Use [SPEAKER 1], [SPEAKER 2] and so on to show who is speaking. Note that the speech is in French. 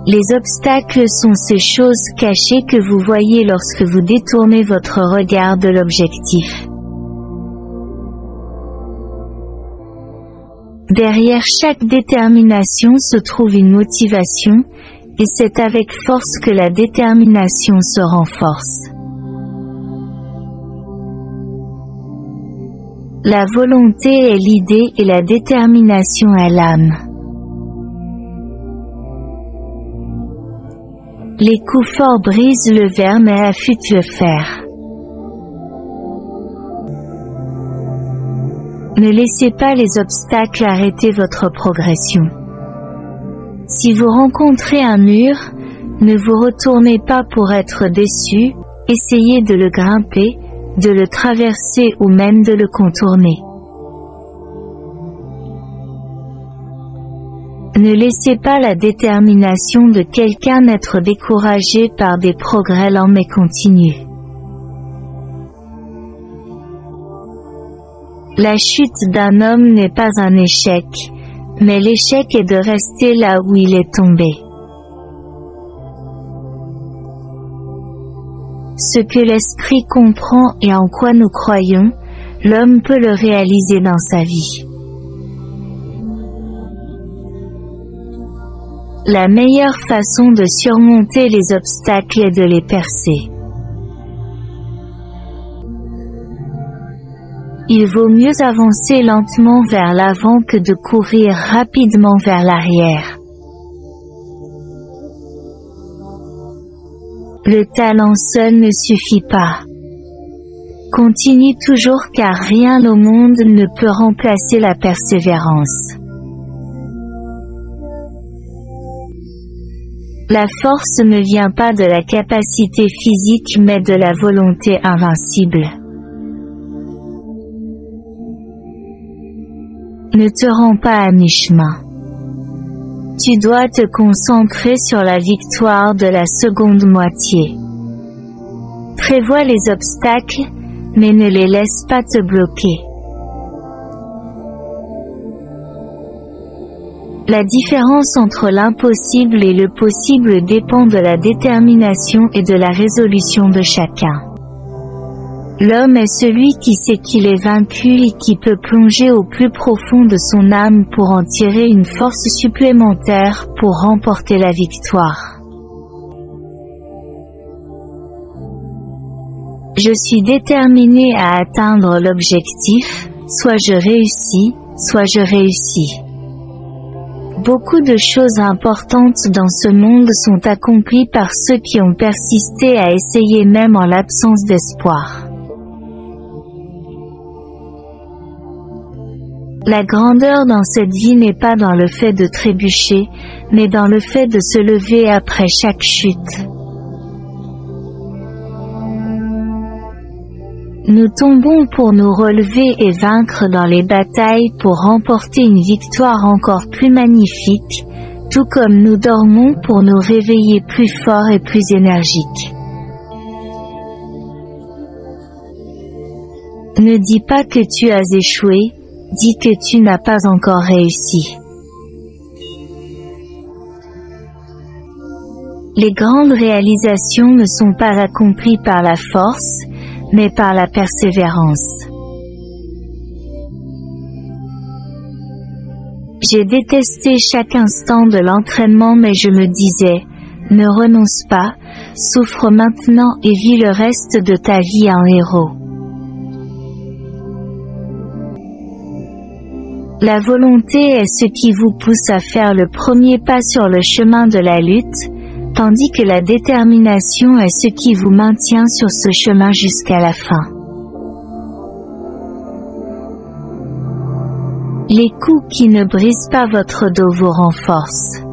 [SPEAKER 1] Les obstacles sont ces choses cachées que vous voyez lorsque vous détournez votre regard de l'objectif. Derrière chaque détermination se trouve une motivation, et c'est avec force que la détermination se renforce. La volonté est l'idée et la détermination est l'âme. Les coups forts brisent le verre mais affûtent le fer. Ne laissez pas les obstacles arrêter votre progression. Si vous rencontrez un mur, ne vous retournez pas pour être déçu, essayez de le grimper, de le traverser ou même de le contourner. Ne laissez pas la détermination de quelqu'un être découragée par des progrès lents mais continus. La chute d'un homme n'est pas un échec, mais l'échec est de rester là où il est tombé. Ce que l'esprit comprend et en quoi nous croyons, l'homme peut le réaliser dans sa vie. La meilleure façon de surmonter les obstacles est de les percer. Il vaut mieux avancer lentement vers l'avant que de courir rapidement vers l'arrière. Le talent seul ne suffit pas. Continue toujours car rien au monde ne peut remplacer la persévérance. La force ne vient pas de la capacité physique mais de la volonté invincible. Ne te rends pas à mi-chemin. Tu dois te concentrer sur la victoire de la seconde moitié. Prévois les obstacles, mais ne les laisse pas te bloquer. La différence entre l'impossible et le possible dépend de la détermination et de la résolution de chacun. L'homme est celui qui sait qu'il est vaincu et qui peut plonger au plus profond de son âme pour en tirer une force supplémentaire pour remporter la victoire. Je suis déterminé à atteindre l'objectif, soit je réussis, soit je réussis. Beaucoup de choses importantes dans ce monde sont accomplies par ceux qui ont persisté à essayer même en l'absence d'espoir. La grandeur dans cette vie n'est pas dans le fait de trébucher, mais dans le fait de se lever après chaque chute. Nous tombons pour nous relever et vaincre dans les batailles pour remporter une victoire encore plus magnifique, tout comme nous dormons pour nous réveiller plus forts et plus énergiques. Ne dis pas que tu as échoué, dis que tu n'as pas encore réussi. Les grandes réalisations ne sont pas accomplies par la force, mais par la persévérance. J'ai détesté chaque instant de l'entraînement mais je me disais, ne renonce pas, souffre maintenant et vis le reste de ta vie en héros. La volonté est ce qui vous pousse à faire le premier pas sur le chemin de la lutte, tandis que la détermination est ce qui vous maintient sur ce chemin jusqu'à la fin. Les coups qui ne brisent pas votre dos vous renforcent.